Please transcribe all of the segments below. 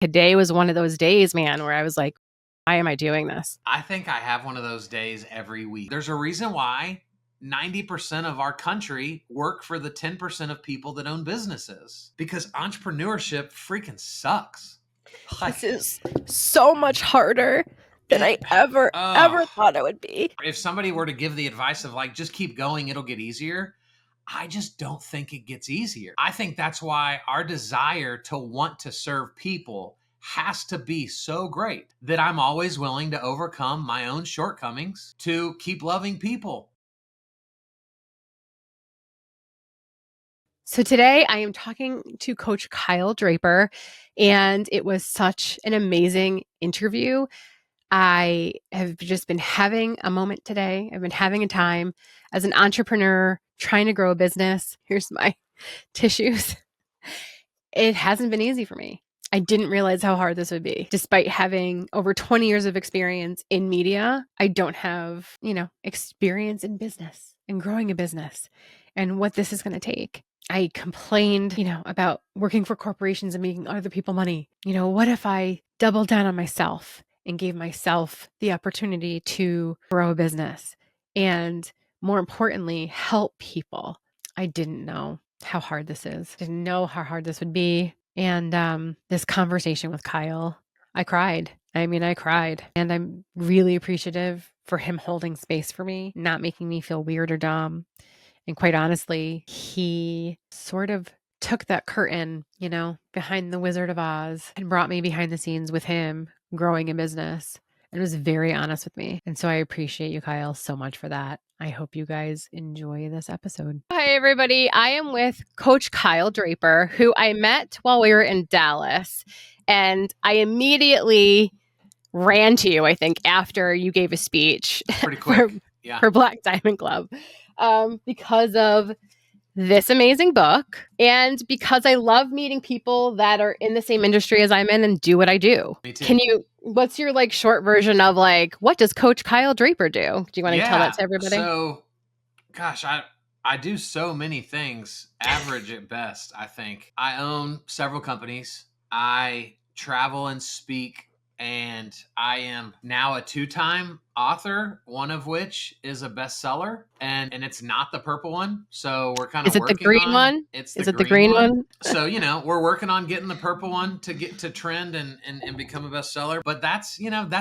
Today was one of those days, man, where I was like, why am I doing this? I think I have one of those days every week. There's a reason why 90% of our country work for the 10% of people that own businesses, because entrepreneurship freaking sucks. This is so much harder than I ever thought it would be. If somebody were to give the advice of like, just keep going, it'll get easier, I just don't think it gets easier. I think that's why our desire to want to serve people has to be so great that I'm always willing to overcome my own shortcomings to keep loving people. So today I am talking to Coach Kyle Draper, and it was such an amazing interview. I have just been having a moment today. I've been having a time as an entrepreneur trying to grow a business. Here's my tissues. It hasn't been easy for me. I didn't realize how hard this would be. Despite having over 20 years of experience in media, I don't have, experience in business and growing a business and what this is going to take. I complained, about working for corporations and making other people money. What if I doubled down on myself and gave myself the opportunity to grow a business and, more importantly, help people? I didn't know how hard this is. Didn't know how hard this would be. And this conversation with Kyle, I cried. I cried. And I'm really appreciative for him holding space for me, not making me feel weird or dumb. And quite honestly, he sort of took that curtain, behind the Wizard of Oz and brought me behind the scenes with him growing a business and was very honest with me. And so I appreciate you, Kyle, so much for that. I hope you guys enjoy this episode. Hi, everybody. I am with Coach Kyle Draper, who I met while we were in Dallas. And I immediately ran to you, I think, after you gave a speech Pretty quick. for Black Diamond Club. Because of this amazing book and because I love meeting people that are in the same industry as I'm in and do what I do. Me too. What's your short version of what does Coach Kyle Draper do? Do you want to tell that to everybody? So, gosh, I do so many things, average at best, I think. I own several companies. I travel and speak, and I am now a 2-time author, one of which is a bestseller, and it's not the purple one. So we're kind of working on... Is it the green one? Is it the green one? So, we're working on getting the purple one to get to trend and become a bestseller. But that's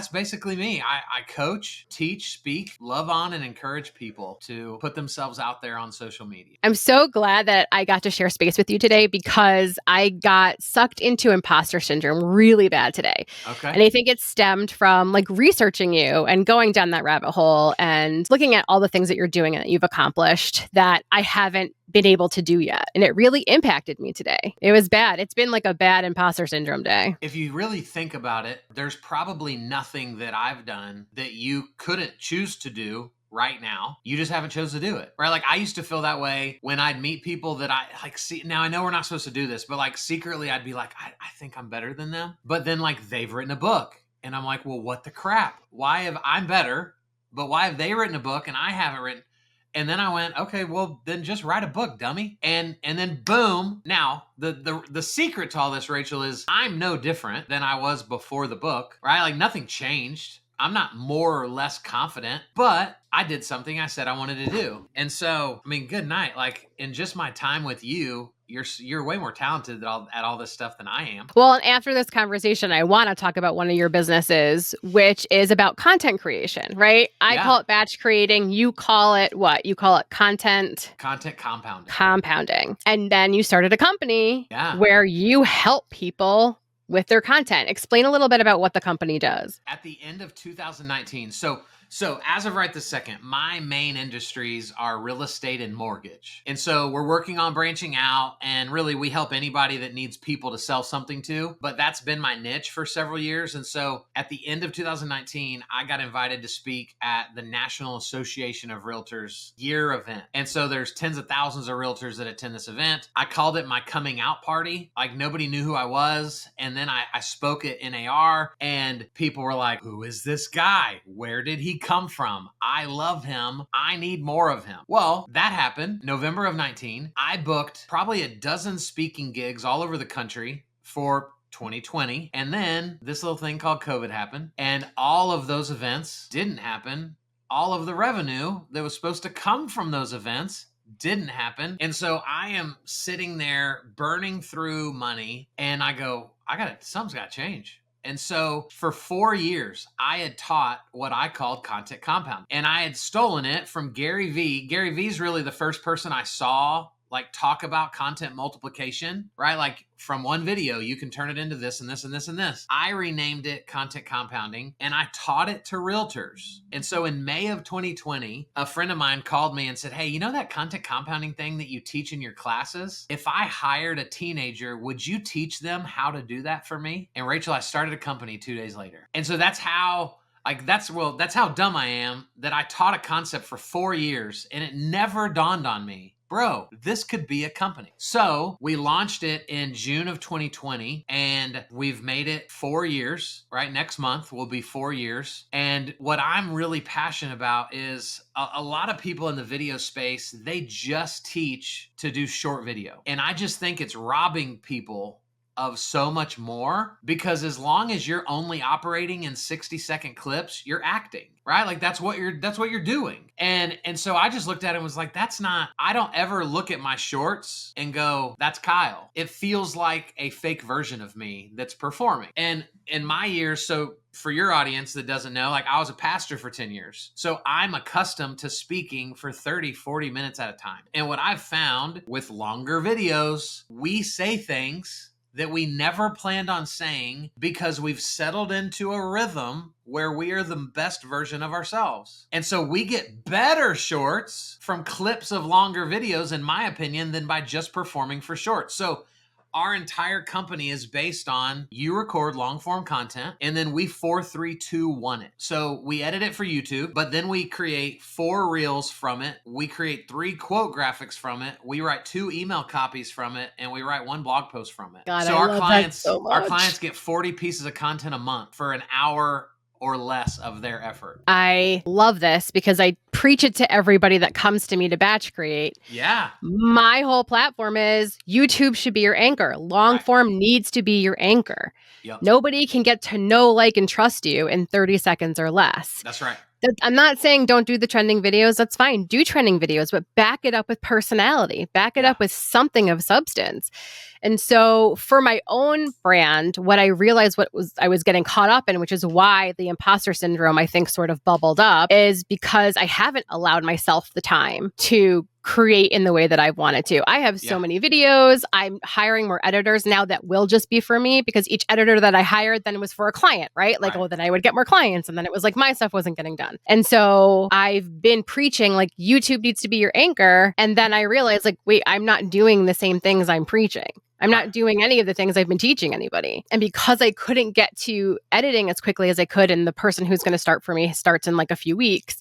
basically me. I coach, teach, speak, love on, and encourage people to put themselves out there on social media. I'm so glad that I got to share space with you today because I got sucked into imposter syndrome really bad today. Okay. And I think it stemmed from researching you and going down that rabbit hole and looking at all the things that you're doing and that you've accomplished that I haven't been able to do yet. And it really impacted me today. It was bad. It's been a bad imposter syndrome day. If you really think about it, there's probably nothing that I've done that you couldn't choose to do right now. You just haven't chosen to do it, right? I used to feel that way when I'd meet people that I see. Now I know we're not supposed to do this, but secretly I'd be I think I'm better than them. But then they've written a book and I'm like, well, what the crap? I'm better, but why have they written a book and I haven't written? And then I went, okay, well then just write a book, dummy. And then boom. Now the secret to all this, Rachel, is I'm no different than I was before the book, right? Nothing changed. I'm not more or less confident, but I did something I said I wanted to do. And so, good night. In just my time with you, you're way more talented at all this stuff than I am. Well, and after this conversation, I want to talk about one of your businesses, which is about content creation, right? I call it batch creating. You call it what? You call it content compounding. And then you started a company where you help people with their content. Explain a little bit about what the company does. At the end of 2019, so as of right this second, my main industries are real estate and mortgage. And so we're working on branching out, and really we help anybody that needs people to sell something to, but that's been my niche for several years. And so at the end of 2019, I got invited to speak at the National Association of Realtors year event. And so there's tens of thousands of realtors that attend this event. I called it my coming out party. Nobody knew who I was. And then I spoke at NAR and people were like, who is this guy? Where did he come from? I love him. I need more of him. Well, that happened November of 19. I booked probably a dozen speaking gigs all over the country for 2020. And then this little thing called COVID happened, and all of those events didn't happen. All of the revenue that was supposed to come from those events didn't happen. And so I am sitting there burning through money, and I go, something's got to change. And so for 4 years, I had taught what I called content compound, and I had stolen it from Gary Vee. Gary Vee's really the first person I saw like talk about content multiplication, right? Like from one video, you can turn it into this and this and this and this. I renamed it content compounding, and I taught it to realtors. And so in May of 2020, a friend of mine called me and said, hey, you know that content compounding thing that you teach in your classes? If I hired a teenager, would you teach them how to do that for me? And Rachel, I started a company 2 days later. And so that's how how dumb I am, that I taught a concept for 4 years and it never dawned on me, bro, this could be a company. So we launched it in June of 2020, and we've made it 4 years, right? Next month will be 4 years. And what I'm really passionate about is a lot of people in the video space, they just teach to do short video. And I just think it's robbing people of so much more, because as long as you're only operating in 60-second clips, you're acting, right? Like that's what you're doing. And so I just looked at it and was like, I don't ever look at my shorts and go, that's Kyle. It feels like a fake version of me that's performing. And in my years, so for your audience that doesn't know, like I was a pastor for 10 years. So I'm accustomed to speaking for 30, 40 minutes at a time. And what I've found with longer videos, we say things that we never planned on saying because we've settled into a rhythm where we are the best version of ourselves. And so we get better shorts from clips of longer videos, in my opinion, than by just performing for shorts. So our entire company is based on you record long form content and then we 4, 3, 2, 1 it. So we edit it for YouTube, but then we create 4 reels from it. We create 3 quote graphics from it. We write 2 email copies from it, and we write 1 blog post from it. God, So I our love clients, that so much. our clients get 40 pieces of content a month for an hour or less of their effort. I love this because I preach it to everybody that comes to me to batch create. Yeah. My whole platform is YouTube should be your anchor. Long form needs to be your anchor. Yep. Nobody can get to know, like, and trust you in 30 seconds or less. That's right. I'm not saying don't do the trending videos. That's fine. Do trending videos, but back it up with personality. Back it up with something of substance. And so for my own brand, what I realized I was getting caught up in, which is why the imposter syndrome, I think, sort of bubbled up, is because I haven't allowed myself the time to create in the way that I've wanted to. I have so many videos. I'm hiring more editors now that will just be for me, because each editor that I hired then was for a client, right? Like, oh, then I would get more clients. And then it was like my stuff wasn't getting done. And so I've been preaching like YouTube needs to be your anchor. And then I realized like, wait, I'm not doing the same things I'm preaching. I'm not doing any of the things I've been teaching anybody. And because I couldn't get to editing as quickly as I could, and the person who's going to start for me starts in like a few weeks,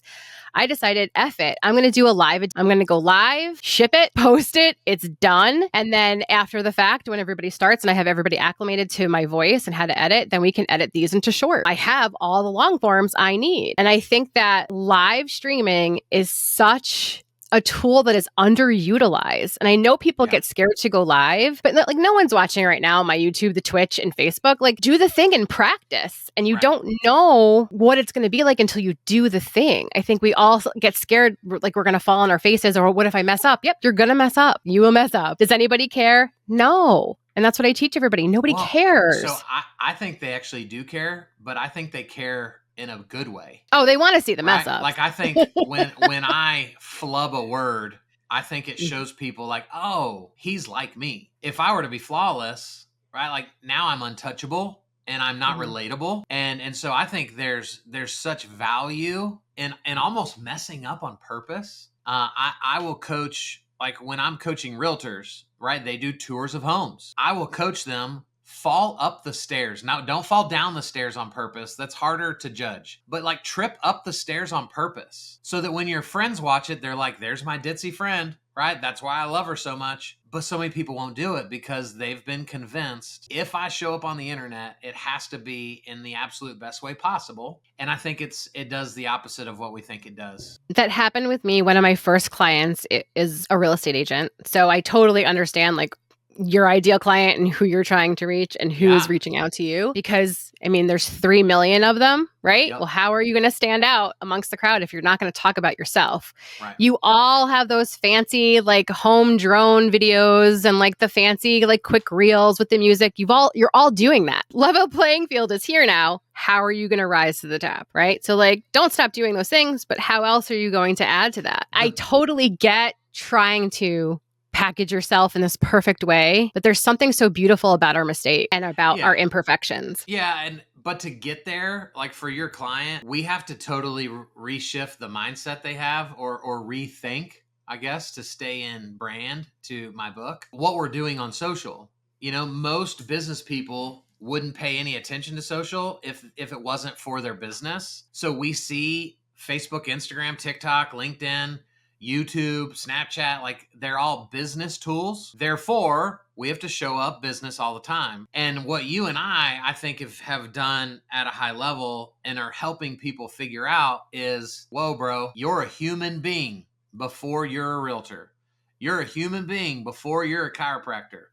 I decided, F it. I'm going to do a live. I'm going to go live, ship it, post it. It's done. And then after the fact, when everybody starts and I have everybody acclimated to my voice and how to edit, then we can edit these into short. I have all the long forms I need. And I think that live streaming is such a tool that is underutilized. And I know people get scared to go live, but like no one's watching right now, my YouTube, the Twitch, and Facebook. Like do the thing and practice. And you don't know what it's going to be like until you do the thing. I think we all get scared, like we're going to fall on our faces, or what if I mess up? Yep, you're going to mess up. You will mess up. Does anybody care? No. And that's what I teach everybody. Nobody cares. So I think they actually do care, but I think they care in a good way. Oh, they want to see the mess up. Like I think when I flub a word, I think it shows people like, oh, he's like me. If I were to be flawless, right? Like now I'm untouchable and I'm not relatable. And so I think there's such value in almost messing up on purpose. I will coach, like when I'm coaching realtors, right? They do tours of homes. I will coach them fall up the stairs. Now, don't fall down the stairs on purpose. That's harder to judge. But like trip up the stairs on purpose so that when your friends watch it, they're like, there's my ditzy friend, right? That's why I love her so much. But so many people won't do it because they've been convinced if I show up on the internet, it has to be in the absolute best way possible. And I think it does the opposite of what we think it does. That happened with me. One of my first clients is a real estate agent. So I totally understand like your ideal client and who you're trying to reach and who is reaching out to you. Because, I mean, there's 3 million of them, right? Yep. Well, how are you going to stand out amongst the crowd if you're not going to talk about yourself? Right. You all have those fancy like home drone videos and like the fancy like quick reels with the music. You're all doing that. Level playing field is here now. How are you going to rise to the top, right? So like, don't stop doing those things, but how else are you going to add to that? I totally get trying to package yourself in this perfect way, but there's something so beautiful about our mistake and about our imperfections. Yeah, but to get there, like for your client, we have to totally reshift the mindset they have or rethink, I guess, to stay in brand to my book, what we're doing on social. You know, most business people wouldn't pay any attention to social if it wasn't for their business. So we see Facebook, Instagram, TikTok, LinkedIn, YouTube, Snapchat, like they're all business tools. Therefore, we have to show up business all the time. And what you and I think have done at a high level and are helping people figure out is, whoa, bro, you're a human being before you're a realtor. You're a human being before you're a chiropractor.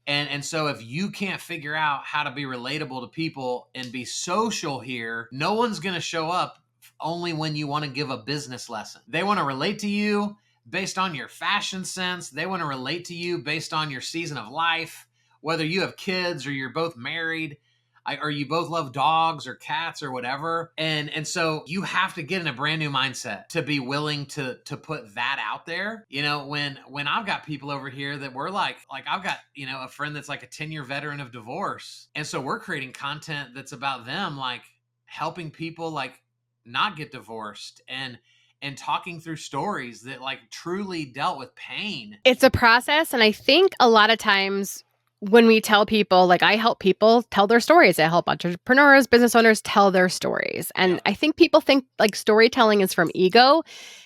And so if you can't figure out how to be relatable to people and be social here, no one's going to show up only when you want to give a business lesson. They want to relate to you based on your fashion sense. They want to relate to you based on your season of life, whether you have kids or you're both married, or you both love dogs or cats or whatever. And so you have to get in a brand new mindset to be willing to put that out there. You know, when I've got people over here that we're like I've got, you know, a friend that's like a 10-year veteran of divorce. And so we're creating content that's about them, like helping people like not get divorced and talking through stories that like truly dealt with pain. It's a process. And I think a lot of times when we tell people, like I help people tell their stories, I help entrepreneurs, business owners tell their stories. And I think people think like storytelling is from ego,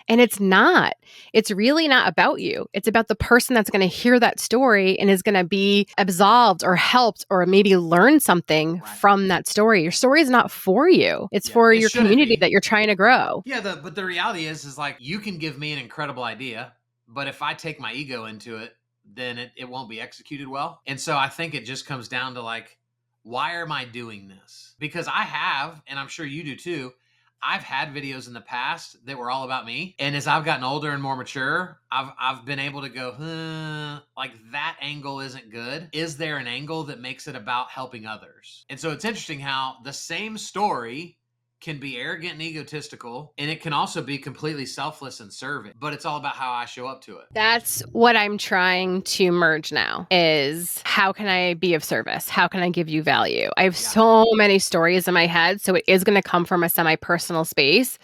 and it's not. It's really not about you. It's about the person that's going to hear that story and is going to be absolved or helped or maybe learn something from that story. Your story is not for you. It's for your community that you're trying to grow. Yeah, but the reality is like you can give me an incredible idea, but if I take my ego into it, then it won't be executed well. And so I think it just comes down to like, why am I doing this? Because I have, and I'm sure you do too, I've had videos in the past that were all about me. And as I've gotten older and more mature, I've been able to go, like that angle isn't good. Is there an angle that makes it about helping others? And so it's interesting how the same story can be arrogant and egotistical, and it can also be completely selfless and serving, but it's all about how I show up to it. That's what I'm trying to merge now is how can I be of service? How can I give you value? I have so many stories in my head, so it is going to come from a semi-personal space,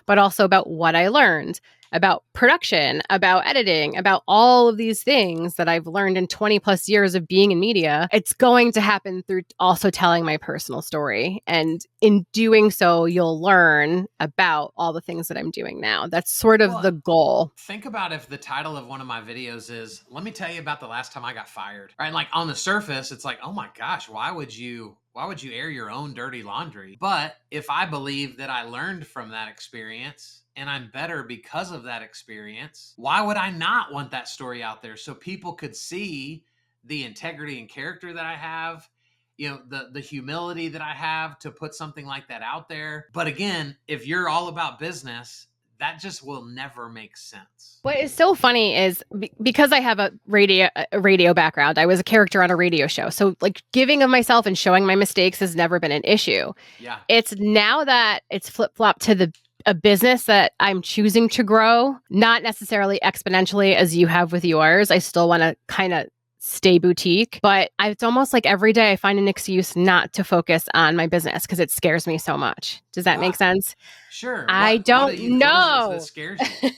but also about what I learned, about production, about editing, about all of these things that I've learned in 20 plus years of being in media. It's going to happen through also telling my personal story. And in doing so, you'll learn about all the things that I'm doing now. That's sort of the goal. Think about if the title of one of my videos is, let me tell you about the last time I got fired. Right? And like on the surface, it's like, oh my gosh, why would you air your own dirty laundry? But if I believe that I learned from that experience and I'm better because of that experience, why would I not want that story out there so people could see the integrity and character that I have, you know, the humility that I have to put something like that out there. But again, if you're all about business, that just will never make sense. What is so funny is because I have a radio background, I was a character on a radio show. So like giving of myself and showing my mistakes has never been an issue. Yeah. It's now that it's flip-flopped to a business that I'm choosing to grow, not necessarily exponentially as you have with yours. I still want to kind of stay boutique, but it's almost like every day I find an excuse not to focus on my business because it scares me so much. Does that make sense? Sure. I don't know. What scares you?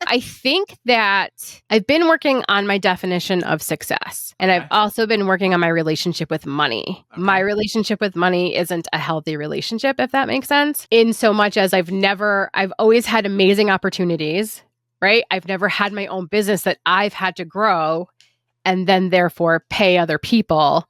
I think that I've been working on my definition of success, and I've also been working on my relationship with money. Okay. My relationship with money isn't a healthy relationship, if that makes sense, in so much as I've always had amazing opportunities, right? I've never had my own business that I've had to grow and then therefore pay other people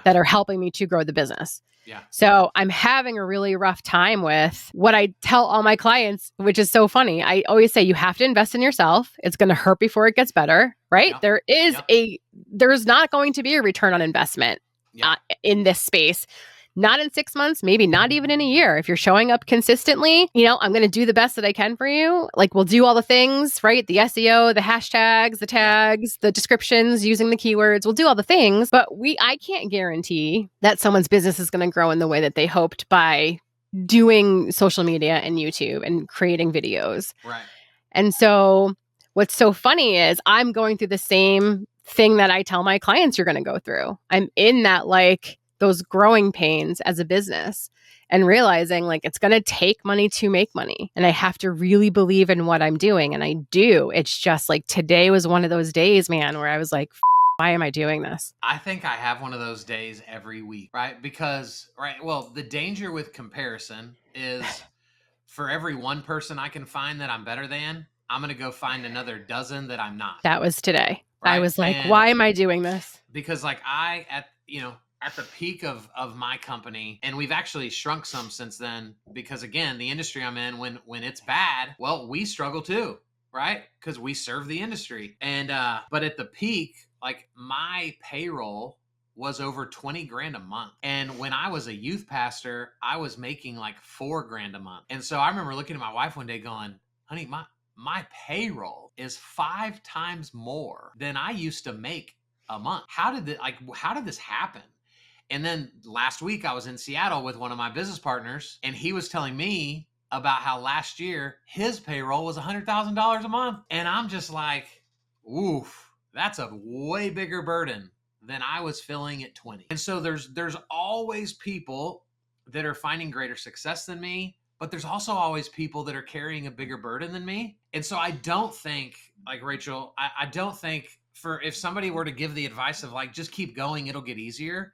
that are helping me to grow the business. Yeah. So I'm having a really rough time with what I tell all my clients, which is so funny. I always say you have to invest in yourself. It's going to hurt before it gets better. right? Yep. Yep. There's not going to be a return on investment Yeah. in this space. Not in 6 months, maybe not even in a year. If you're showing up consistently, I'm going to do the best that I can for you. Like, we'll do all the things, right? The SEO, the hashtags, the tags, the descriptions, using the keywords. We'll do all the things, but I can't guarantee that someone's business is going to grow in the way that they hoped by doing social media and YouTube and creating videos. Right. And so what's so funny is I'm going through the same thing that I tell my clients you're going to go through. I'm in that, like, those growing pains as a business and realizing, like, it's going to take money to make money. And I have to really believe in what I'm doing. And I do. It's just like today was one of those days, man, where I was like, why am I doing this? I think I have one of those days every week, right? Because, well, the danger with comparison is for every one person I can find that I'm better than, I'm going to go find another dozen that I'm not. That was today. I Right. was like, why am I doing this? Because like at the peak of my company, and we've actually shrunk some since then, because again, the industry I'm in, when it's bad, well, we struggle too, right? Because we serve the industry. And but at the peak, like, my payroll was over 20 grand a month. And when I was a youth pastor, I was making like 4 grand a month. And so I remember looking at my wife one day going, honey, my payroll is 5 times more than I used to make a month. How did this happen? And then last week I was in Seattle with one of my business partners, and he was telling me about how last year his payroll was $100,000 a month. And I'm just like, oof, that's a way bigger burden than I was feeling at 20. And so there's always people that are finding greater success than me, but there's also always people that are carrying a bigger burden than me. And so I don't think, like, Rachel, I don't think, if somebody were to give the advice of like, just keep going, it'll get easier,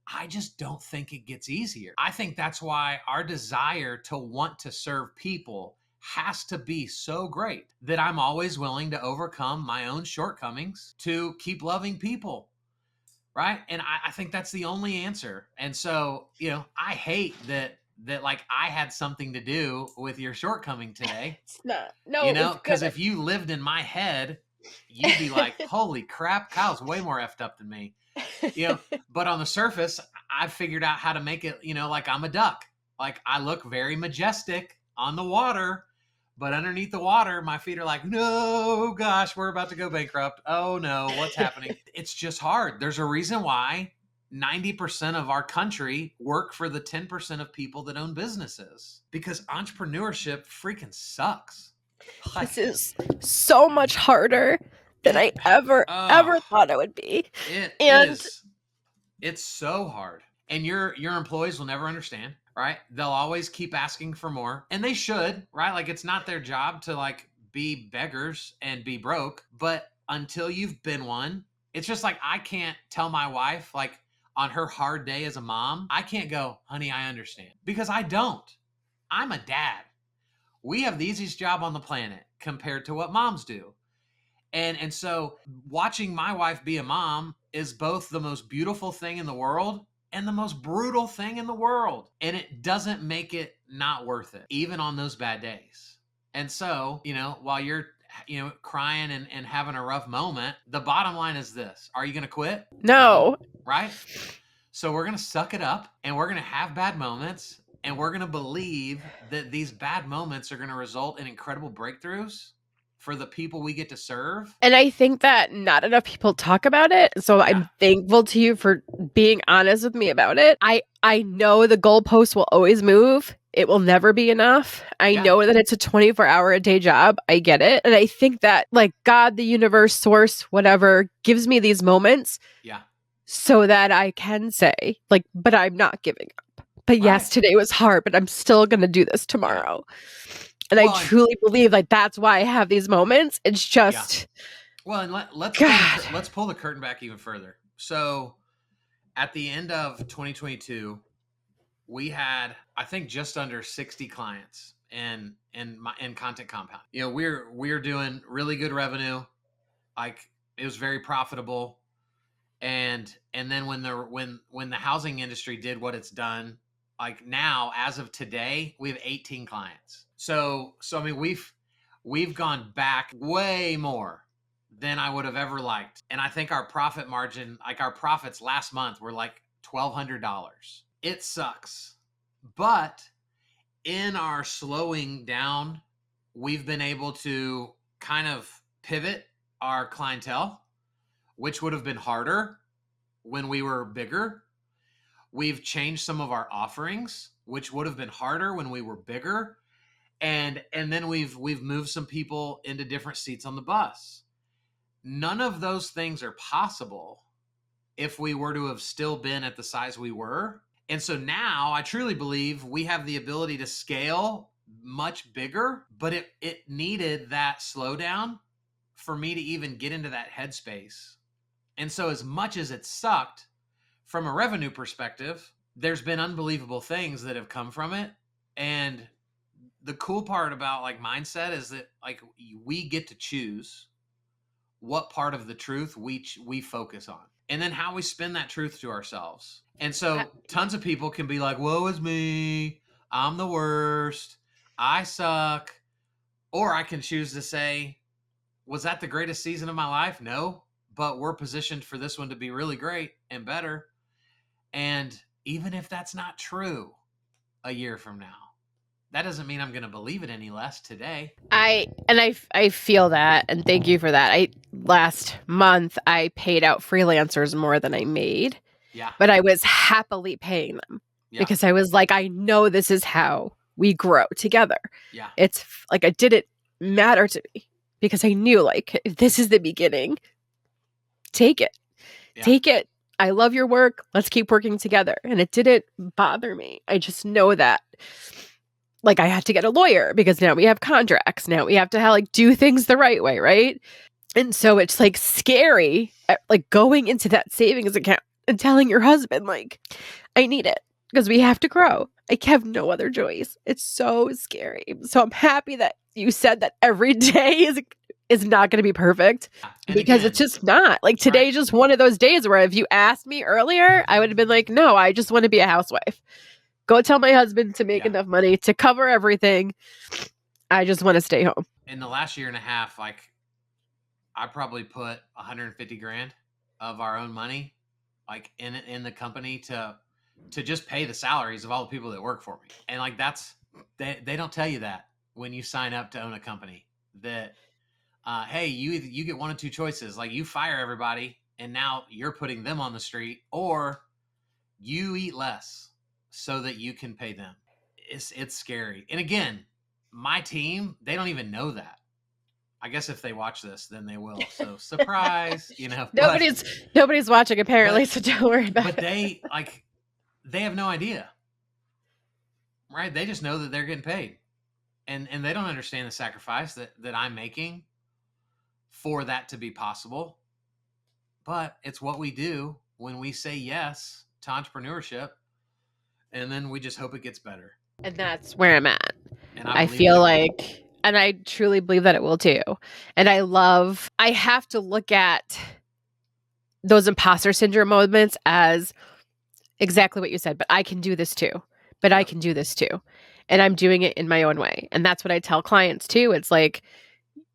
I just don't think it gets easier. I think that's why our desire to want to serve people has to be so great that I'm always willing to overcome my own shortcomings to keep loving people. Right. And I think that's the only answer. And so, I hate that like I had something to do with your shortcoming today. It's not. No, it's Because good. if you lived in my head, you'd be like, holy crap, Kyle's way more effed up than me. But on the surface, I've figured out how to make it, like I'm a duck. Like, I look very majestic on the water, but underneath the water, my feet are like, no, gosh, we're about to go bankrupt. Oh no, what's happening? It's just hard. There's a reason why 90% of our country work for the 10% of people that own businesses, because entrepreneurship freaking sucks. This is so much harder than I ever thought it would be. It And is. It's so hard. And your employees will never understand, right? They'll always keep asking for more, and they should, right? Like, it's not their job to like be beggars and be broke, but until you've been one, it's just like, I can't tell my wife, like, on her hard day as a mom, I can't go, honey, I understand, because I don't. I'm a dad. We have the easiest job on the planet compared to what moms do. And so watching my wife be a mom is both the most beautiful thing in the world and the most brutal thing in the world. And it doesn't make it not worth it, even on those bad days. And so, while you're, crying and having a rough moment, the bottom line is this: are you going to quit? no. Right? So we're going to suck it up, and we're going to have bad moments, and we're going to believe that these bad moments are going to result in incredible breakthroughs for the people we get to serve. And I think that not enough people talk about it. So I'm thankful to you for being honest with me about it. I know the goalposts will always move. It will never be enough. I know that it's a 24-hour-a-day job. I get it. And I think that, like, God, the universe, source, whatever, gives me these moments so that I can say, like, but I'm not giving up. But yes, today was hard, but I'm still going to do this tomorrow. And I truly believe, like, that's why I have these moments. It's just, well, and let's pull the curtain back even further. So at the end of 2022, we had, I think, just under 60 clients in Content Compound. We're doing really good revenue. Like, it was very profitable. And then when the housing industry did what it's done, like, now, as of today, we have 18 clients. So I mean, we've gone back way more than I would have ever liked. And I think our profit margin, like our profits last month were like $1,200. It sucks. But in our slowing down, we've been able to kind of pivot our clientele, which would have been harder when we were bigger. We've changed some of our offerings, which would have been harder when we were bigger. And then we've moved some people into different seats on the bus. None of those things are possible if we were to have still been at the size we were. And so now I truly believe we have the ability to scale much bigger, but it needed that slowdown for me to even get into that headspace. And so as much as it sucked from a revenue perspective, there's been unbelievable things that have come from it. And the cool part about like mindset is that like we get to choose what part of the truth we focus on, and then how we spin that truth to ourselves. And so tons of people can be like, woe is me, I'm the worst, I suck. Or I can choose to say, was that the greatest season of my life? No, but we're positioned for this one to be really great and better. And even if that's not true a year from now, that doesn't mean I'm going to believe it any less today. I feel that, and thank you for that. Last month I paid out freelancers more than I made. Yeah. But I was happily paying them because I was like, I know this is how we grow together. Yeah. It's like it didn't matter to me because I knew like if this is the beginning, take it. Yeah. Take it. I love your work. Let's keep working together. And it didn't bother me. I just know that like I had to get a lawyer because now we have contracts. Now we have to like do things the right way, right? And so it's like scary, like going into that savings account and telling your husband, like, I need it because we have to grow. I have no other choice. It's so scary. So I'm happy that you said that every day is not going to be perfect because again, it's just not. Like today, right. Just one of those days where if you asked me earlier, I would have been like, no, I just want to be a housewife. Go tell my husband to make enough money to cover everything. I just want to stay home. In the last year and a half, like I probably put 150 grand of our own money, like in the company to just pay the salaries of all the people that work for me. And like that's they don't tell you that when you sign up to own a company that hey, you get one of two choices. Like you fire everybody and now you're putting them on the street, or you eat less so that you can pay them. It's scary. And again, my team, they don't even know that. I guess if they watch this, then they will. So surprise, you know. Nobody's watching apparently, so don't worry about it. But they have no idea, right? They just know that they're getting paid, and they don't understand the sacrifice that I'm making for that to be possible. But it's what we do when we say yes to entrepreneurship, and then we just hope it gets better. And that's where I'm at. And I feel like, and I truly believe that it will too. And I have to look at those imposter syndrome moments as exactly what you said, but I can do this too. But I can do this too. And I'm doing it in my own way. And that's what I tell clients too. It's like,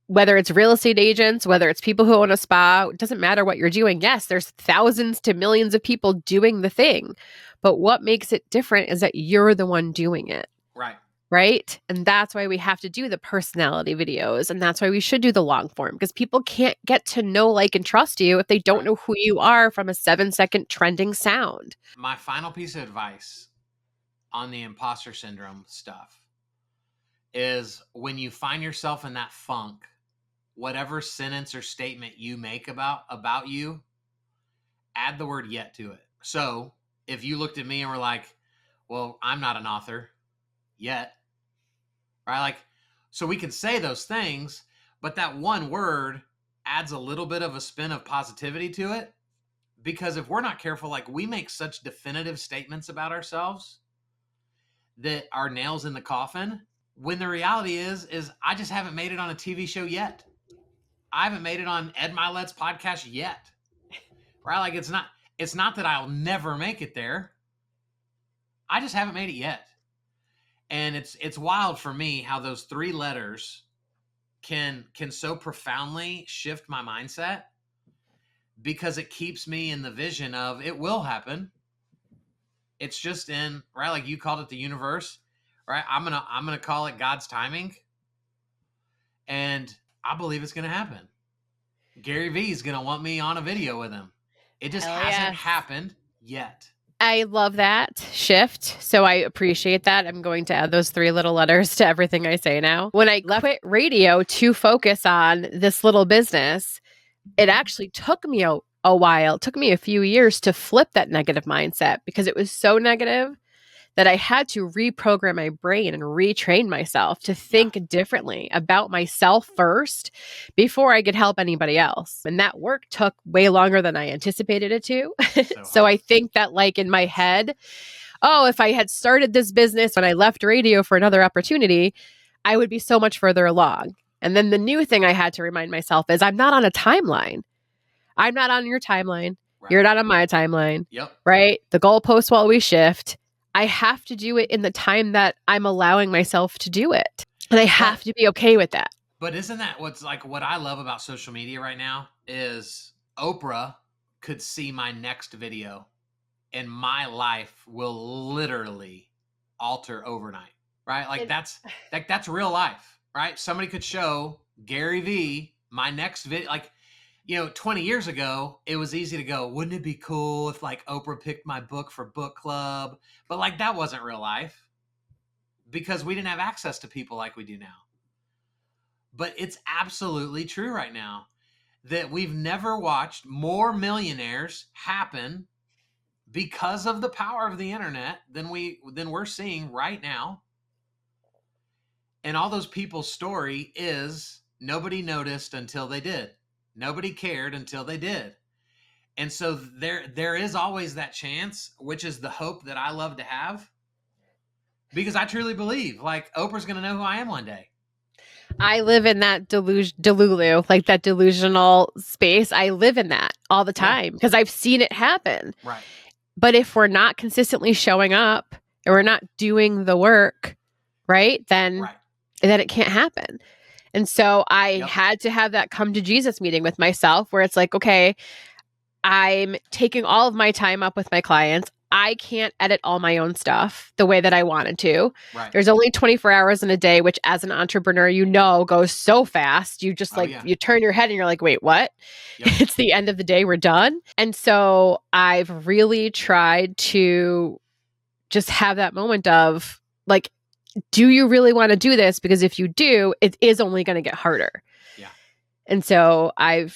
whether it's real estate agents, whether it's people who own a spa, it doesn't matter what you're doing. Yes, there's thousands to millions of people doing the thing. But what makes it different is that you're the one doing it. Right. Right? And that's why we have to do the personality videos. And that's why we should do the long form, because people can't get to know, like, and trust you if they don't know who you are from a 7-second trending sound. My final piece of advice on the imposter syndrome stuff is when you find yourself in that funk, whatever sentence or statement you make about you, add the word yet to it. So if you looked at me and were like, well, I'm not an author yet, right? Like, so we can say those things, but that one word adds a little bit of a spin of positivity to it. Because if we're not careful, like we make such definitive statements about ourselves that are nails in the coffin, when the reality is I just haven't made it on a TV show yet. I haven't made it on Ed Milet's podcast yet, right? Like it's not that I'll never make it there. I just haven't made it yet. And it's wild for me how those 3 letters can so profoundly shift my mindset because it keeps me in the vision of it will happen. It's just in, right, like you called it the universe, right? I'm gonna call it God's timing, and I believe it's gonna happen. Gary Vee is gonna want me on a video with him. It just Hell hasn't yes. happened yet. I love that shift. So I appreciate that. I'm going to add those 3 little letters to everything I say now. When I quit radio to focus on this little business, it actually took me a while. It took me a few years to flip that negative mindset because it was so negative that I had to reprogram my brain and retrain myself to think differently about myself first before I could help anybody else. And that work took way longer than I anticipated it to. So I think that, like, in my head, oh, if I had started this business when I left radio for another opportunity, I would be so much further along. And then the new thing I had to remind myself is I'm not on a timeline. I'm not on your timeline. Right. You're not on my timeline. Yep. Right? The goalposts will always shift. I have to do it in the time that I'm allowing myself to do it. And I have to be okay with that. But isn't that what's like what I love about social media right now is Oprah could see my next video and my life will literally alter overnight. Right? Like that's real life, right? Somebody could show Gary Vee my next video, like, 20 years ago, it was easy to go, wouldn't it be cool if, like, Oprah picked my book for book club? But, like, that wasn't real life because we didn't have access to people like we do now. But it's absolutely true right now that we've never watched more millionaires happen because of the power of the internet than we're seeing right now. And all those people's story is nobody noticed until they did. Nobody cared until they did. And so there is always that chance, which is the hope that I love to have, because I truly believe, like, Oprah's going to know who I am one day. I live in that delulu, like that delusional space. I live in that all the time because I've seen it happen. Right. But if we're not consistently showing up and we're not doing the work, right, then it can't happen. And so I had to have that come to Jesus meeting with myself where it's like, okay, I'm taking all of my time up with my clients. I can't edit all my own stuff the way that I wanted to. Right. There's only 24 hours in a day, which as an entrepreneur, goes so fast. You just you turn your head and you're like, wait, what? Yep. It's the end of the day. We're done. And so I've really tried to just have that moment of, like, do you really want to do this? Because if you do, it is only going to get harder. Yeah. And so I'm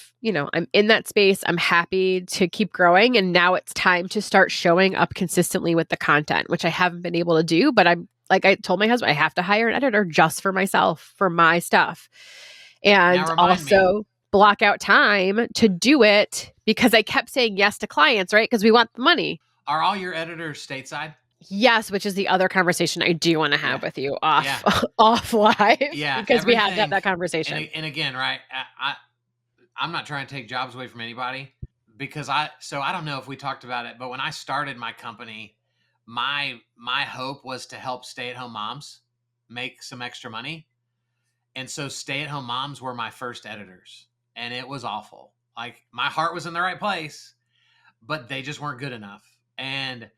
in that space. I'm happy to keep growing. And now it's time to start showing up consistently with the content, which I haven't been able to do. But I'm, like I told my husband, I have to hire an editor just for myself, for my stuff. And also block out time to do it because I kept saying yes to clients, right? Because we want the money. Are all your editors stateside? Yes, which is the other conversation I do want to have with you off live. Yeah, because we had that conversation. And again, right, I'm not trying to take jobs away from anybody because I don't know if we talked about it, but when I started my company, my hope was to help stay-at-home moms make some extra money. And so stay-at-home moms were my first editors, and it was awful. Like, my heart was in the right place, but they just weren't good enough. And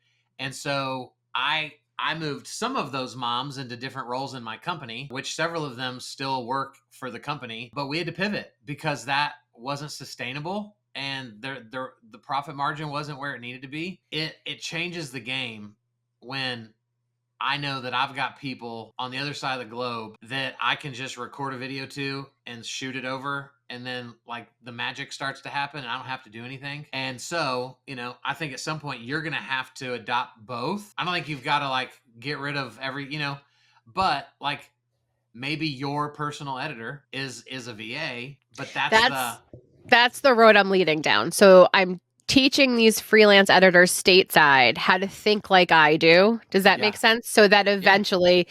so I moved some of those moms into different roles in my company, which several of them still work for the company, but we had to pivot because that wasn't sustainable and the profit margin wasn't where it needed to be. It changes the game when I know that I've got people on the other side of the globe that I can just record a video to and shoot it over. And then, like, the magic starts to happen and I don't have to do anything. And so, I think at some point you're going to have to adopt both. I don't think you've got to, like, get rid of but, like, maybe your personal editor is a VA, but that's the road I'm leading down. So I'm teaching these freelance editors stateside how to think like I do. Does that make sense? So that eventually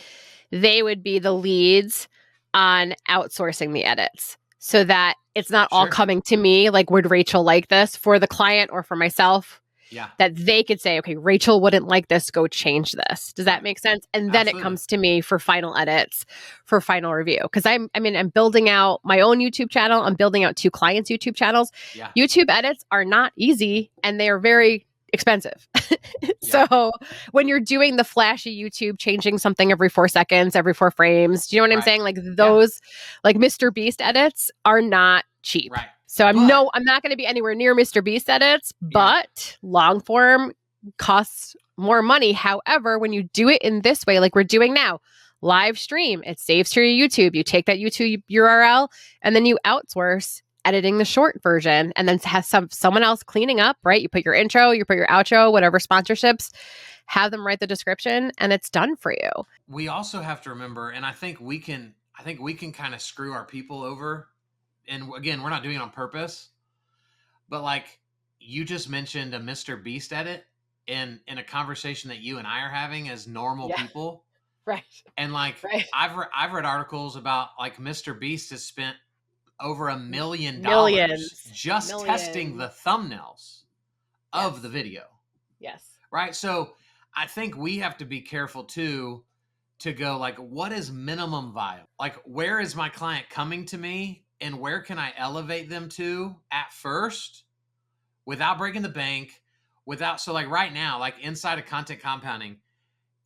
they would be the leads on outsourcing the edits so that it's not all coming to me. Like, would Rachel like this for the client or for myself? Yeah. that they could say, okay, Rachel wouldn't like this, go change this. Does that make sense? And then it Absolutely. comes to me for final edits, for final review. Because I'm building out my own YouTube channel. I'm building out 2 clients' YouTube channels. Yeah. YouTube edits are not easy and they are very expensive. So when you're doing the flashy YouTube, changing something every 4 seconds, every 4 frames, do you know what I'm saying? Like those, like Mr. Beast edits are not cheap. Right. So I'm not going to be anywhere near Mr. Beast edits, but long form costs more money. However, when you do it in this way, like we're doing now, live stream, it saves to your YouTube. You take that YouTube URL and then you outsource editing the short version and then have someone else cleaning up, right? You put your intro, you put your outro, whatever sponsorships, have them write the description and it's done for you. We also have to remember, and I think we can kind of screw our people over. And again, we're not doing it on purpose, but like you just mentioned a Mr. Beast edit in a conversation that you and I are having as normal people. Right. And like, I've read articles about like Mr. Beast has spent over $1 million just testing the thumbnails of the video. Yes. Right. So I think we have to be careful too, to go like, what is minimum viable? Like, where is my client coming to me and where can I elevate them to at first without breaking the bank, so like right now, like inside of content compounding,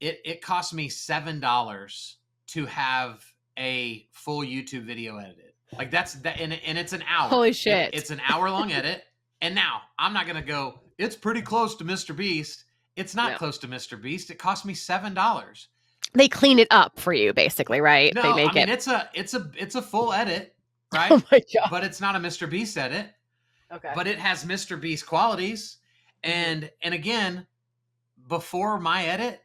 it costs me $7 to have a full YouTube video edited. Like that's that, and it's an hour. Holy shit. It's an hour long edit. And now I'm not going to go, it's pretty close to Mr. Beast. It's not close to Mr. Beast. It cost me $7. They clean it up for you basically, right? No, they make it's a full edit, right? Oh my God. But it's not a Mr. Beast edit. Okay. But it has Mr. Beast qualities. And again, before my edit,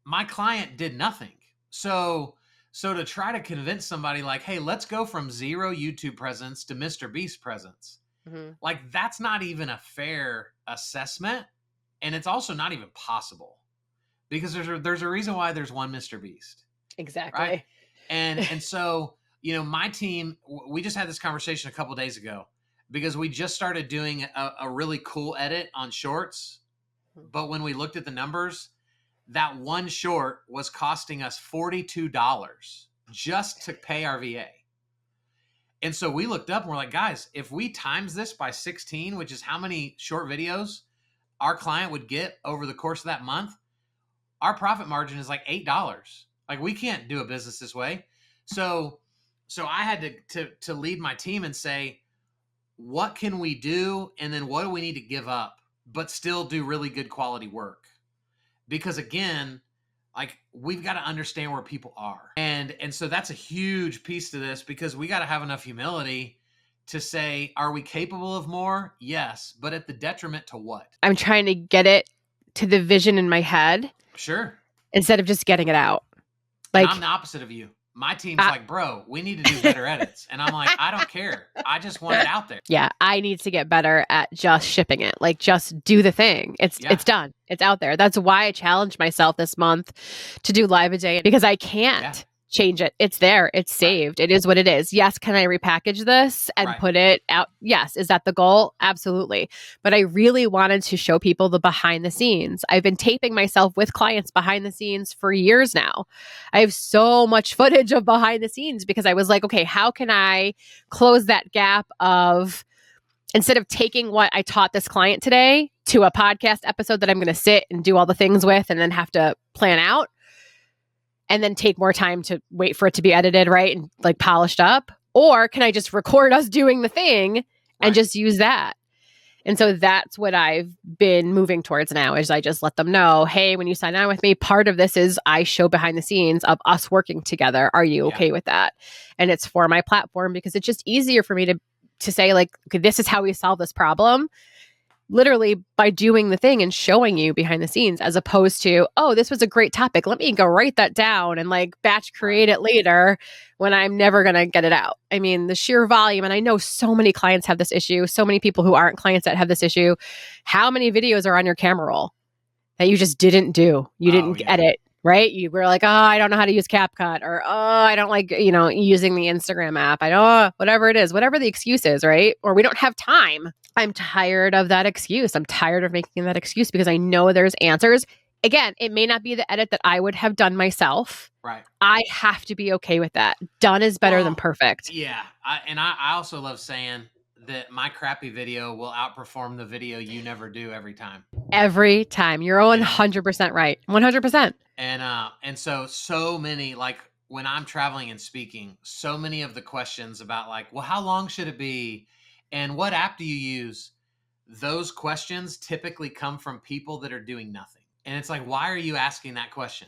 my client did nothing. So to try to convince somebody like, hey, let's go from 0 YouTube presence to Mr. Beast presence, like that's not even a fair assessment. And it's also not even possible because there's a reason why there's one Mr. Beast. Exactly. Right? And so, you know, my team, we just had this conversation a couple days ago because we just started doing a really cool edit on shorts. But when we looked at the numbers, that one short was costing us $42 just to pay our VA. And so we looked up and we're like, guys, if we times this by 16, which is how many short videos our client would get over the course of that month, our profit margin is like $8. Like we can't do a business this way. So I had to lead my team and say, what can we do? And then what do we need to give up, but still do really good quality work? Because again, like we've got to understand where people are. And so that's a huge piece to this because we got to have enough humility to say, are we capable of more? Yes. But at the detriment to what? I'm trying to get it to the vision in my head. Sure. Instead of just getting it out. Like and I'm the opposite of you. My team's like, bro, we need to do better edits. And I'm like, I don't care. I just want it out there. Yeah. I need to get better at just shipping it. Like just do the thing. It's done. It's out there. That's why I challenged myself this month to do live a day because I can't change it. It's there. It's saved. It is what it is. Yes. Can I repackage this and put it out? Yes. Is that the goal? Absolutely. But I really wanted to show people the behind the scenes. I've been taping myself with clients behind the scenes for years now. I have so much footage of behind the scenes because I was like, okay, how can I close that gap of instead of taking what I taught this client today to a podcast episode that I'm going to sit and do all the things with and then have to plan out and then take more time to wait for it to be edited, right? And like polished up. Or can I just record us doing the thing and just use that? And so that's what I've been moving towards now is I just let them know, hey, when you sign on with me, part of this is I show behind the scenes of us working together. Are you okay with that? And it's for my platform because it's just easier for me to say like, okay, this is how we solve this problem. Literally by doing the thing and showing you behind the scenes as opposed to, oh, this was a great topic. Let me go write that down and like batch create it later when I'm never going to get it out. I mean, the sheer volume, and I know so many clients have this issue, so many people who aren't clients that have this issue. How many videos are on your camera roll that you just didn't do? You didn't edit. right? You were like, oh, I don't know how to use CapCut, or oh, I don't like, using the Instagram app. I don't, whatever it is, whatever the excuse is, right? Or we don't have time. I'm tired of that excuse. I'm tired of making that excuse because I know there's answers. Again, it may not be the edit that I would have done myself. Right. I have to be okay with that. Done is better than perfect. Yeah. I also love saying that my crappy video will outperform the video you never do every time. Every time. You're 100% right. 100%. And so many, like when I'm traveling and speaking, so many of the questions about like, well, how long should it be? And what app do you use? Those questions typically come from people that are doing nothing. And it's like, why are you asking that question?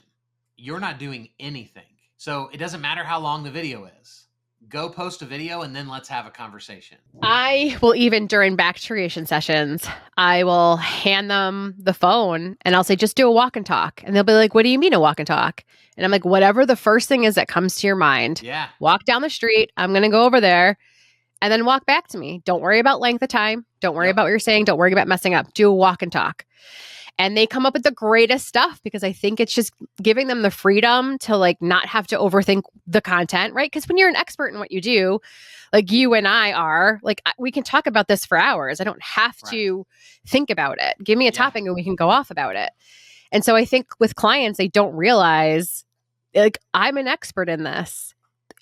You're not doing anything. So it doesn't matter how long the video is. Go post a video and then let's have a conversation. I will, even during back creation sessions, I will hand them the phone and I'll say, just do a walk and talk. And they'll be like, what do you mean a walk and talk? And I'm like, whatever the first thing is that comes to your mind. Yeah. Walk down the street. I'm going to go over there and then walk back to me. Don't worry about length of time. Don't worry about what you're saying. Don't worry about messing up. Do a walk and talk. And they come up with the greatest stuff because I think it's just giving them the freedom to like not have to overthink the content, right? Because when you're an expert in what you do, like you and I are, like we can talk about this for hours. I don't have to think about it. Give me a topic and we can go off about it. And so I think with clients, they don't realize like I'm an expert in this.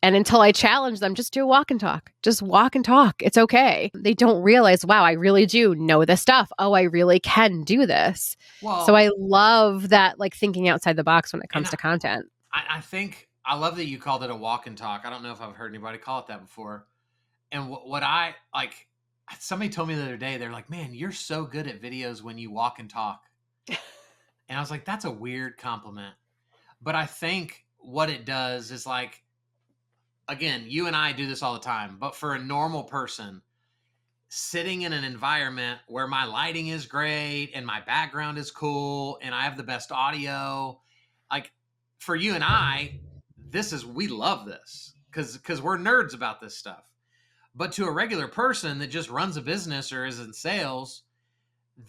And until I challenge them, just do a walk and talk. Just walk and talk. It's okay. They don't realize, wow, I really do know this stuff. Oh, I really can do this. Well, so I love that, like thinking outside the box when it comes to content. I think I love that you called it a walk and talk. I don't know if I've heard anybody call it that before. And what I like, somebody told me the other day, they're like, man, you're so good at videos when you walk and talk. And I was like, that's a weird compliment. But I think what it does is like, again, you and I do this all the time, but for a normal person, sitting in an environment where my lighting is great and my background is cool and I have the best audio, like for you and I, we love this because we're nerds about this stuff. But to a regular person that just runs a business or is in sales,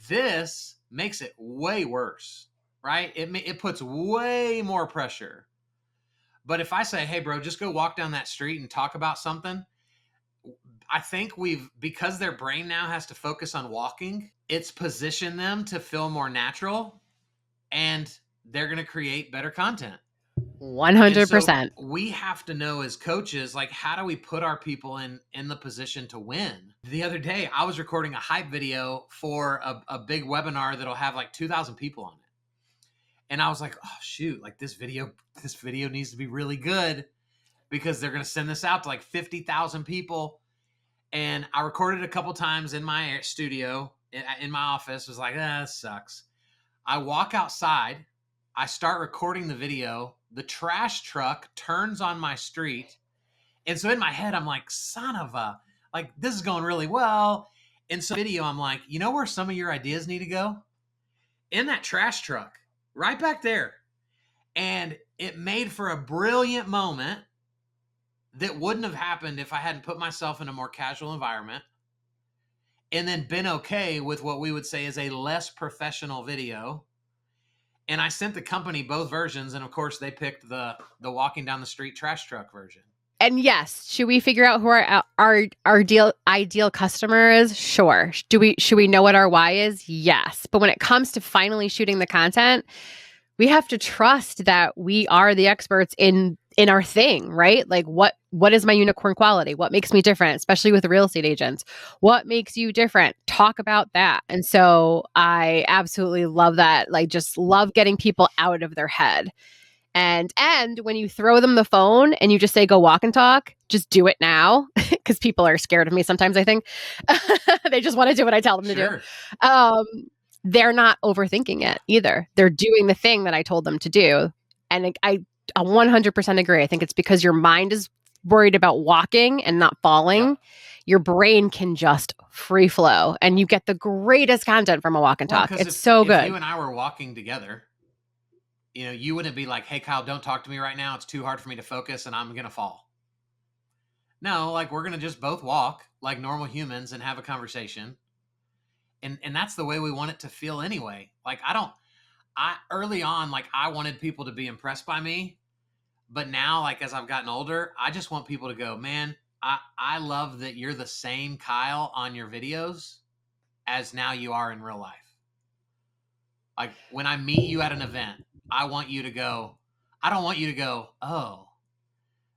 this makes it way worse, right? It puts way more pressure. But if I say, hey, bro, just go walk down that street and talk about something, I think because their brain now has to focus on walking, it's positioned them to feel more natural and they're going to create better content. 100%. So we have to know as coaches, like, how do we put our people in the position to win? The other day, I was recording a hype video for a big webinar that'll have like 2,000 people on it. And I was like, oh, shoot, like this video needs to be really good because they're going to send this out to like 50,000 people. And I recorded a couple times in my studio, in my office. Was like, this sucks. I walk outside. I start recording the video. The trash truck turns on my street. And so in my head, I'm like, son of a, like, this is going really well. And so video, I'm like, you know where some of your ideas need to go? In that trash truck. Right back there. And it made for a brilliant moment that wouldn't have happened if I hadn't put myself in a more casual environment and then been okay with what we would say is a less professional video. And I sent the company both versions. And of course they picked the walking down the street trash truck version. And yes, should we figure out who our ideal customer is? Sure. Should we know what our why is? Yes. But when it comes to finally shooting the content, we have to trust that we are the experts in our thing, right? Like what is my unicorn quality? What makes me different, especially with real estate agents? What makes you different? Talk about that. And so I absolutely love that. Like just love getting people out of their head. And when you throw them the phone and you just say, go walk and talk, just do it now. Because people are scared of me sometimes, I think. They just want to do what I tell them to do. They're not overthinking it either. They're doing the thing that I told them to do. And I 100% agree. I think it's because your mind is worried about walking and not falling. Yep. Your brain can just free flow and you get the greatest content from a walk and talk. It's so good. If you and I were walking together, you wouldn't be like, hey, Kyle, don't talk to me right now. It's too hard for me to focus and I'm going to fall. No, like we're going to just both walk like normal humans and have a conversation. And that's the way we want it to feel anyway. Like I early on, like I wanted people to be impressed by me, but now, like as I've gotten older, I just want people to go, man, I love that you're the same Kyle on your videos as now you are in real life. Like when I meet you at an event, I want you to go, I don't want you to go, oh,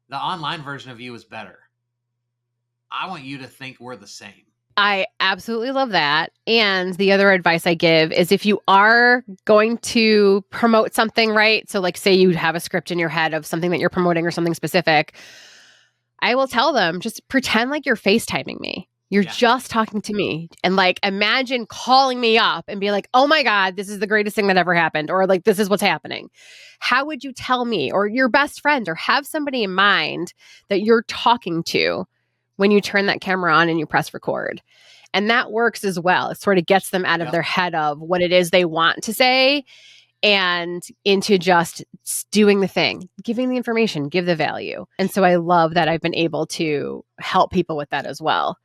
the online version of you is better. I want you to think we're the same. I absolutely love that. And the other advice I give is if you are going to promote something, right? So, like, say you have a script in your head of something that you're promoting or something specific, I will tell them just pretend like you're FaceTiming me. You're just talking to me. And like, imagine calling me up and be like, oh my God, this is the greatest thing that ever happened. Or like, this is what's happening. How would you tell me, or your best friend, or have somebody in mind that you're talking to when you turn that camera on and you press record? And that works as well. It sort of gets them out of their head of what it is they want to say and into just doing the thing, giving the information, give the value. And so I love that I've been able to help people with that as well.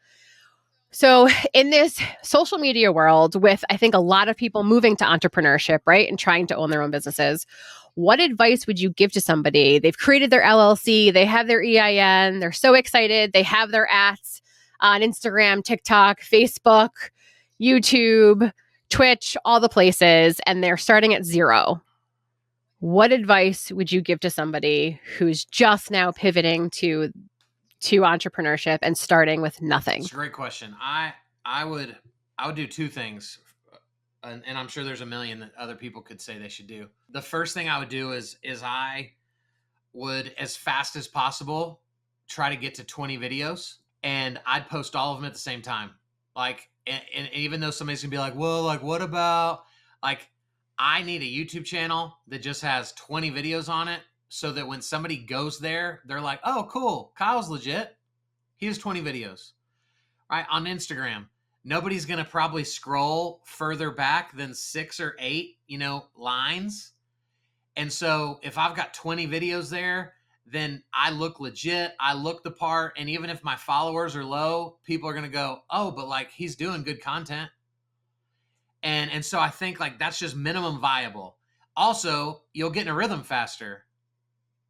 So in this social media world, with I think a lot of people moving to entrepreneurship, right, and trying to own their own businesses, what advice would you give to somebody? They've created their LLC, they have their EIN, they're so excited, they have their ads on Instagram, TikTok, Facebook, YouTube, Twitch, all the places, and they're starting at zero. What advice would you give to somebody who's just now pivoting to entrepreneurship and starting with nothing? It's a great question. I would do two things, and I'm sure there's a million that other people could say they should do. The first thing I would do is I would, as fast as possible, try to get to 20 videos, and I'd post all of them at the same time. Like, and even though somebody's gonna be like, well, like, what about, like, I need a YouTube channel that just has 20 videos on it, so that when somebody goes there, they're like, oh, cool, Kyle's legit. He has 20 videos. Right? On Instagram, nobody's going to probably scroll further back than 6 or 8, lines. And so if I've got 20 videos there, then I look legit, I look the part, and even if my followers are low, people are going to go, oh, but like he's doing good content. And so I think like that's just minimum viable. Also, you'll get in a rhythm faster.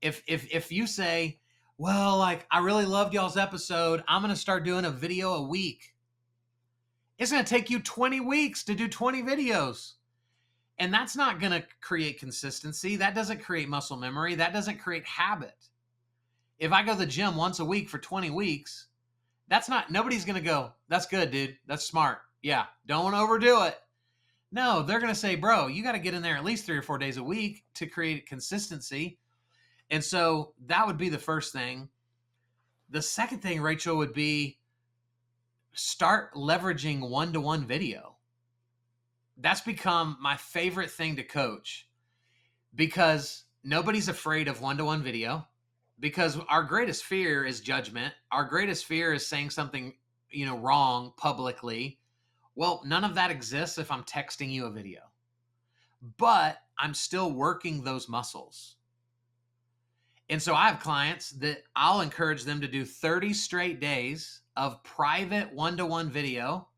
If you say, well, like, I really loved y'all's episode, I'm going to start doing a video a week. It's going to take you 20 weeks to do 20 videos. And that's not going to create consistency. That doesn't create muscle memory. That doesn't create habit. If I go to the gym once a week for 20 weeks, nobody's going to go, that's good, dude. That's smart. Yeah, don't overdo it. No, they're going to say, bro, you got to get in there at least 3 or 4 days a week to create consistency. And so that would be the first thing. The second thing, Rachel, would be start leveraging one-to-one video. That's become my favorite thing to coach because nobody's afraid of one-to-one video, because our greatest fear is judgment. Our greatest fear is saying something, wrong publicly. Well, none of that exists if I'm texting you a video, but I'm still working those muscles. And so I have clients that I'll encourage them to do 30 straight days of private one-to-one video.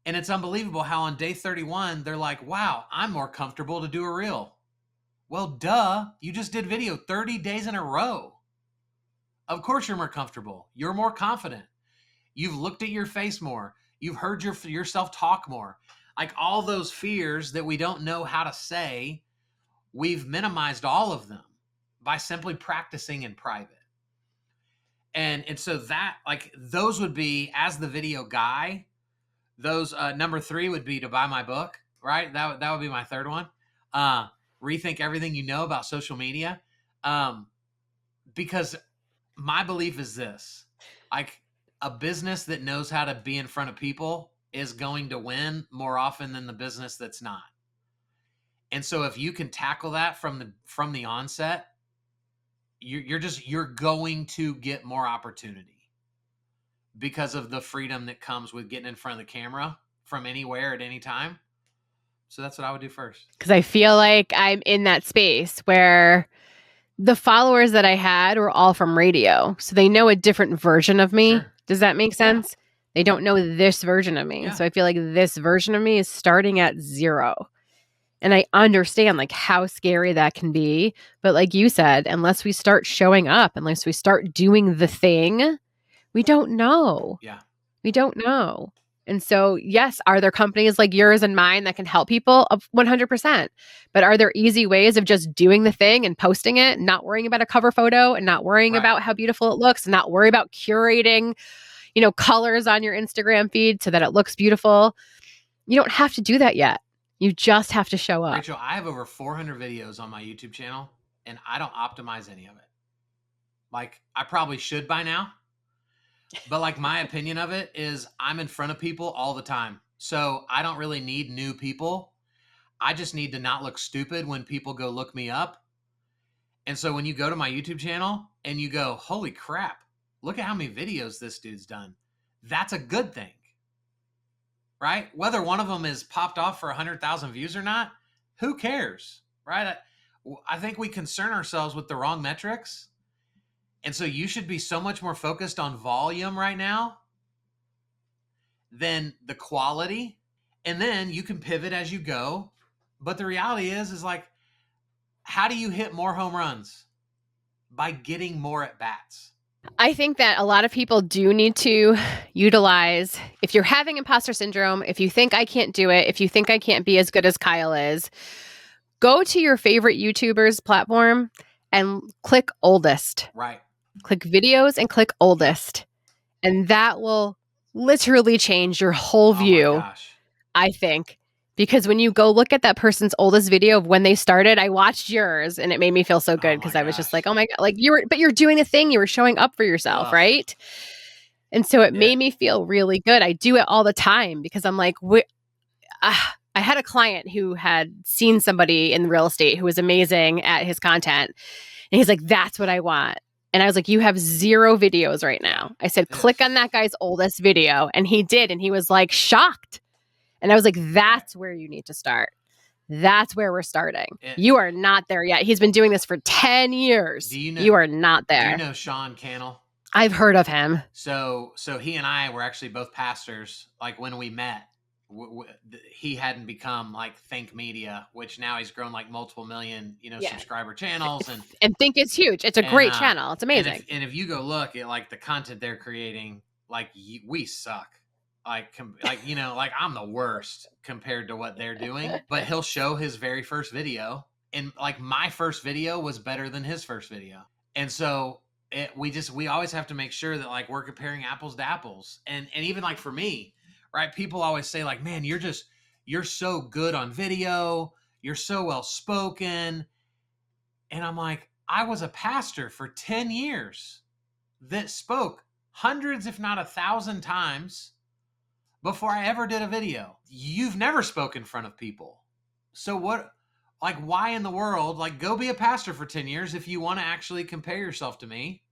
And it's unbelievable how on day 31, they're like, wow, I'm more comfortable to do a reel. Well, duh, you just did video 30 days in a row. Of course you're more comfortable. You're more confident. You've looked at your face more. You've heard yourself talk more. Like all those fears that we don't know how to say, we've minimized all of them by simply practicing in private. And so that, like, those would be, as the video guy, those number 3 would be to buy my book, right? That would be my third one. Rethink everything you know about social media. Because my belief is this, like, a business that knows how to be in front of people is going to win more often than the business that's not. And so if you can tackle that from the onset, you're going to get more opportunity because of the freedom that comes with getting in front of the camera from anywhere at any time. So that's what I would do first. Because I feel like I'm in that space where the followers that I had were all from radio. So they know a different version of me. Sure. Does that make sense? Yeah. They don't know this version of me. Yeah. So I feel like this version of me is starting at 0. And I understand like how scary that can be. But like you said, unless we start showing up, unless we start doing the thing, we don't know. Yeah. We don't know. And so, yes, are there companies like yours and mine that can help people? 100%. But are there easy ways of just doing the thing and posting it, not worrying about a cover photo and not worrying Right. about how beautiful it looks, and not worry about curating, colors on your Instagram feed so that it looks beautiful? You don't have to do that yet. You just have to show up. Rachel, I have over 400 videos on my YouTube channel, and I don't optimize any of it. Like, I probably should by now. But like, my opinion of it is I'm in front of people all the time. So I don't really need new people. I just need to not look stupid when people go look me up. And so when you go to my YouTube channel and you go, holy crap, look at how many videos this dude's done. That's a good thing, right? Whether one of them is popped off for 100,000 views or not, who cares, right? I think we concern ourselves with the wrong metrics. And so you should be so much more focused on volume right now than the quality. And then you can pivot as you go. But the reality is like, how do you hit more home runs? By getting more at bats. I think that a lot of people do need to utilize, if you're having imposter syndrome, if you think I can't do it, if you think I can't be as good as Kyle is, go to your favorite YouTuber's platform and click oldest. Right. Click videos and click oldest. And that will literally change your whole view, my gosh. I think. Because when you go look at that person's oldest video of when they started, I watched yours and it made me feel so good because I was just like, oh my God, like but you're doing a thing, you were showing up for yourself, right? And so it made me feel really good. I do it all the time because I'm like, I had a client who had seen somebody in real estate who was amazing at his content. And he's like, that's what I want. And I was like, you have 0 videos right now. I said, click on that guy's oldest video. And he did. And he was like shocked. And I was like, that's where you need to start. That's where we're starting. You are not there yet. He's been doing this for 10 years. You are not there. Do you know Sean Cannell? I've heard of him. So he and I were actually both pastors. Like when we met, he hadn't become like Think Media, which now he's grown like multiple million, subscriber channels. And Think is huge. It's a great channel. It's amazing. And if you go look at like the content they're creating, like we suck. Like I'm the worst compared to what they're doing, but he'll show his very first video. And like my first video was better than his first video. And so we always have to make sure that like we're comparing apples to apples. And even like for me, right? People always say like, man, you're so good on video. You're so well-spoken. And I'm like, I was a pastor for 10 years that spoke hundreds, if not 1,000 times before I ever did a video. You've never spoken in front of people. So why in the world, like go be a pastor for 10 years if you want to actually compare yourself to me,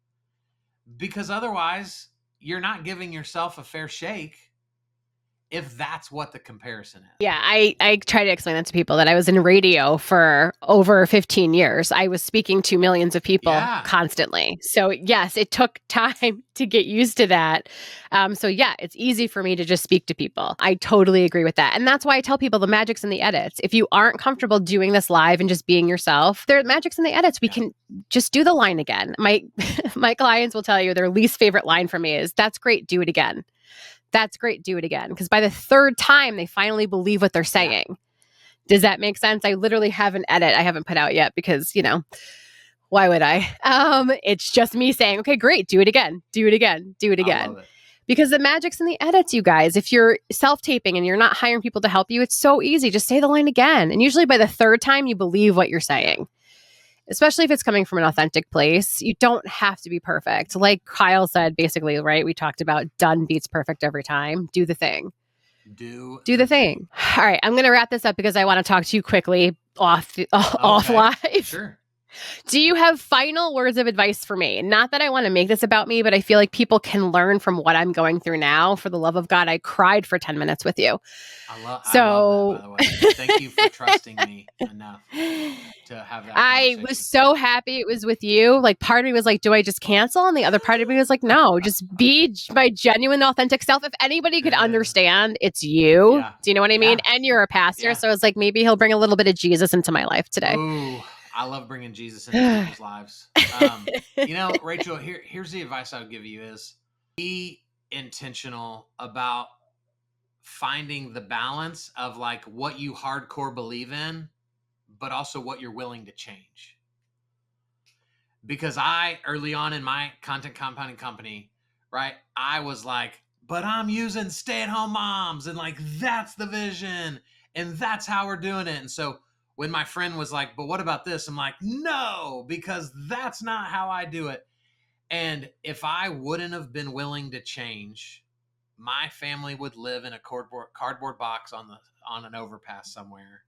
because otherwise you're not giving yourself a fair shake if that's what the comparison is. Yeah, I try to explain that to people that I was in radio for over 15 years. I was speaking to millions of people constantly. So yes, it took time to get used to that. So yeah, it's easy for me to just speak to people. I totally agree with that. And that's why I tell people the magic's in the edits. If you aren't comfortable doing this live and just being yourself, there magic's in the edits. We can just do the line again. My clients will tell you their least favorite line for me is, that's great, do it again. That's great, do it again. Because by the 3rd time, they finally believe what they're saying. Yeah. Does that make sense? I literally have an edit I haven't put out yet because, why would I? It's just me saying, okay, great, do it again, do it again, do it again. I love it. Because the magic's in the edits, you guys. If you're self-taping and you're not hiring people to help you, it's so easy. Just say the line again. And usually by the 3rd time, you believe what you're saying. Especially if it's coming from an authentic place. You don't have to be perfect. Like Kyle said, basically, right? We talked about done beats perfect every time. Do the thing. Do the thing. All right. I'm going to wrap this up because I want to talk to you quickly off live. Sure. Do you have final words of advice for me? Not that I want to make this about me, but I feel like people can learn from what I'm going through now. For the love of God, I cried for 10 minutes with you. I love that, by So the way. Thank you for trusting me enough to have that I was conversation. so happy it was with you. Like, part of me was like, do I just cancel? And the other part of me was like, no, just be my genuine, authentic self. If anybody could understand, it's you. Yeah. Do you know what I mean? Yeah. And you're a pastor. Yeah. So I was like, maybe he'll bring a little bit of Jesus into my life today. Ooh, I love bringing Jesus into people's lives. Rachel, here's the advice I would give you is be intentional about finding the balance of like what you hardcore believe in, but also what you're willing to change. Because early on in my content compounding company, right, I was like, but I'm using stay-at-home moms and like, that's the vision and that's how we're doing it. And so when my friend was like, but what about this? I'm like, no, because that's not how I do it. And if I wouldn't have been willing to change, my family would live in a cardboard box on an overpass somewhere.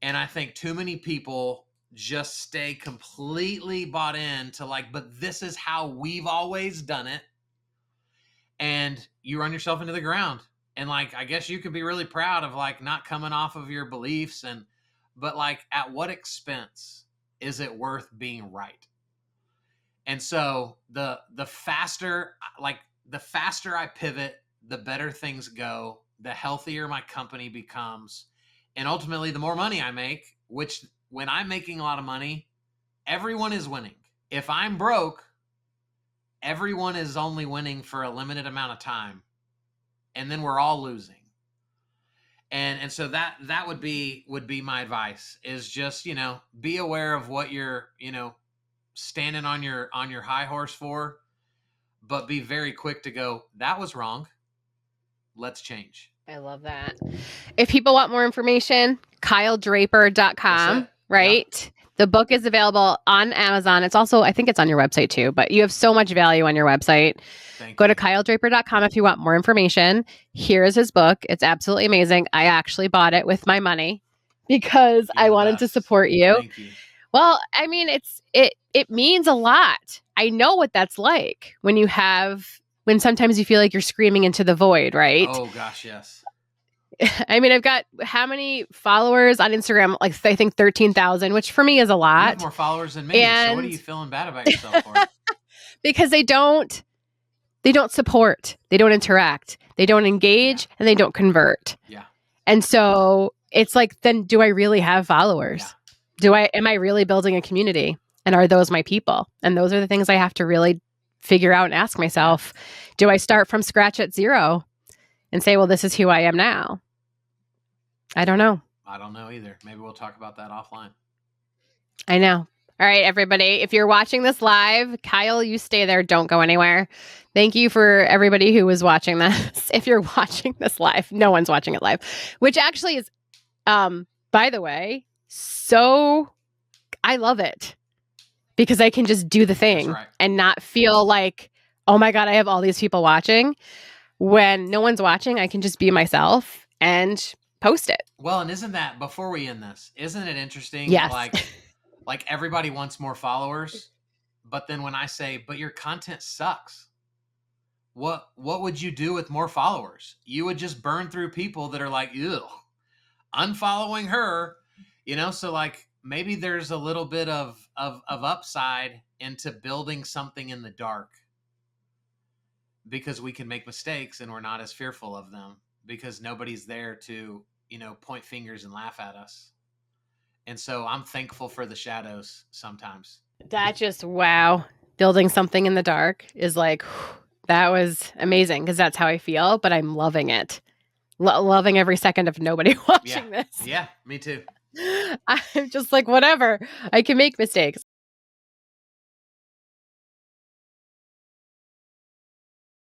And I think too many people just stay completely bought in to like, but this is how we've always done it. And you run yourself into the ground. And like, I guess you could be really proud of like not coming off of your beliefs but like, at what expense is it worth being right? And so the faster I pivot, the better things go, the healthier my company becomes. And ultimately, the more money I make, which when I'm making a lot of money, everyone is winning. If I'm broke, everyone is only winning for a limited amount of time. And then we're all losing. And so that would be my advice is just, be aware of what you're, standing on your high horse for, but be very quick to go, that was wrong. Let's change. I love that. If people want more information, kyledraper.com, right? Yep. The book is available on Amazon. It's also, I think it's on your website too, but you have so much value on your website. Go to kyledraper.com if you want more information. Here's his book. It's absolutely amazing. I actually bought it with my money because I wanted to support you. Thank you. Well, I mean, it means a lot. I know what that's like when sometimes you feel like you're screaming into the void, right? Oh gosh, yes. I mean, I've got how many followers on Instagram? Like, I think 13,000, which for me is a lot. You have more followers than me. So what are you feeling bad about yourself for? Because they don't support, they don't interact, they don't engage, and they don't convert. Yeah. And so it's like, then do I really have followers? Yeah. Am I really building a community? And are those my people? And those are the things I have to really figure out and ask myself. Do I start from scratch at zero and say, well, this is who I am now? I don't know. I don't know either. Maybe we'll talk about that offline. I know. All right, everybody. If you're watching this live, Kyle, you stay there. Don't go anywhere. Thank you for everybody who was watching this. If you're watching this live, no one's watching it live, which actually is, by the way, so I love it because I can just do the thing and not feel like, oh my God, I have all these people watching. When no one's watching, I can just be myself and post it. Well, and isn't that, before we end this, isn't it interesting? Yes. Like everybody wants more followers, but then when I say, but your content sucks, what would you do with more followers? You would just burn through people that are like, ew, unfollowing her, so like maybe there's a little bit of upside into building something in the dark because we can make mistakes and we're not as fearful of them because nobody's there to, point fingers and laugh at us. And so I'm thankful for the shadows sometimes. That just, wow. Building something in the dark is like, that was amazing because that's how I feel, but I'm loving it. Loving every second of nobody watching this. Yeah, me too. I'm just like, whatever. I can make mistakes.